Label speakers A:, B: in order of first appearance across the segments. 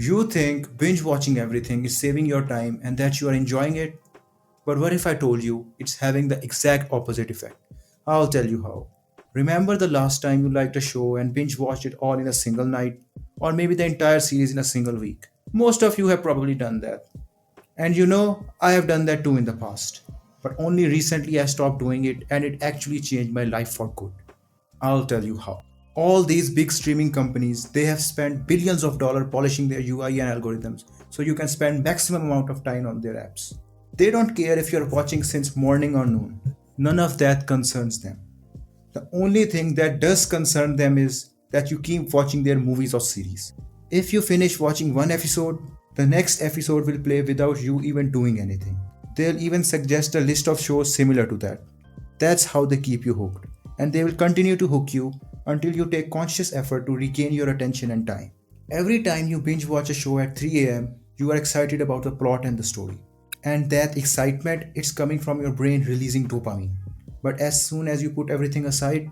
A: You think binge watching everything is saving your time and that you are enjoying it? But what if I told you it's having the exact opposite effect? I'll tell you how. Remember the last time you liked a show and binge watched it all in a single night? Or maybe the entire series in a single week? Most of you have probably done that. And I have done that too in the past. But only recently I stopped doing it and it actually changed my life for good. I'll tell you how. All these big streaming companies, they have spent billions of dollars polishing their UI and algorithms so you can spend maximum amount of time on their apps. They don't care if you're watching since morning or noon. None of that concerns them. The only thing that does concern them is that you keep watching their movies or series. If you finish watching one episode, the next episode will play without you even doing anything. They'll even suggest a list of shows similar to that. That's how they keep you hooked. And they will continue to hook you until you take conscious effort to regain your attention and time. Every time you binge watch a show at 3 am, you are excited about the plot and the story. And that excitement is coming from your brain releasing dopamine. But as soon as you put everything aside,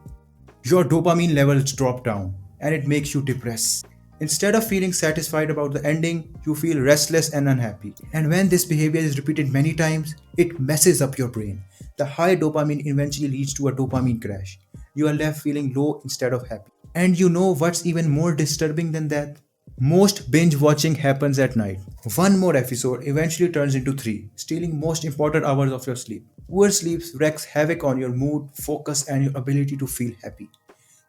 A: your dopamine levels drop down and it makes you depressed. Instead of feeling satisfied about the ending, you feel restless and unhappy. And when this behavior is repeated many times, it messes up your brain. The high dopamine eventually leads to a dopamine crash. You are left feeling low instead of happy. And you know what's even more disturbing than that? Most binge watching happens at night. One more episode eventually turns into three, stealing most important hours of your sleep. Poor sleep wreaks havoc on your mood, focus, and your ability to feel happy.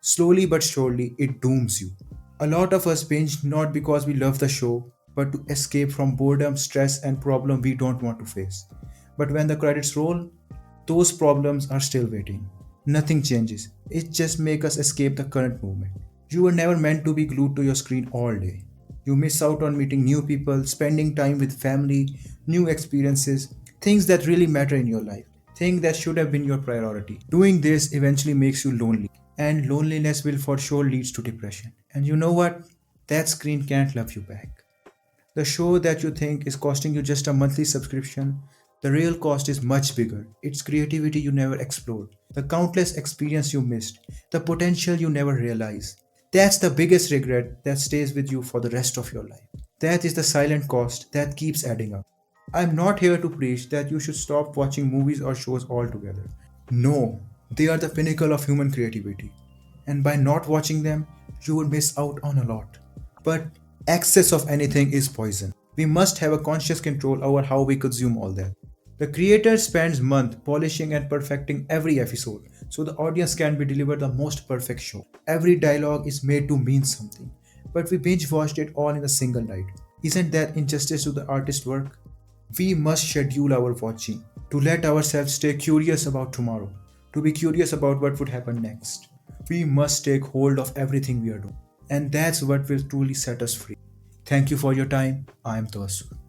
A: Slowly but surely, it dooms you. A lot of us binge not because we love the show, but to escape from boredom, stress, and problem we don't want to face. But when the credits roll, those problems are still waiting. Nothing changes. It just makes us escape the current moment. You were never meant to be glued to your screen all day. You miss out on meeting new people, spending time with family, new experiences, things that really matter in your life, things that should have been your priority. Doing this eventually makes you lonely, and loneliness will for sure leads to depression. And you know what? That screen can't love you back. The show that you think is costing you just a monthly subscription, the real cost is much bigger. It's creativity you never explored, the countless experience you missed, the potential you never realized. That's the biggest regret that stays with you for the rest of your life. That is the silent cost that keeps adding up. I'm not here to preach that you should stop watching movies or shows altogether. No, they are the pinnacle of human creativity. And by not watching them, you would miss out on a lot. But excess of anything is poison. We must have a conscious control over how we consume all that. The creator spends months polishing and perfecting every episode so the audience can be delivered the most perfect show. Every dialogue is made to mean something, but we binge watched it all in a single night. Isn't that injustice to the artist's work? We must schedule our watching to let ourselves stay curious about tomorrow, to be curious about what would happen next. We must take hold of everything we are doing, and that's what will truly set us free. Thank you for your time. I am Tawasul.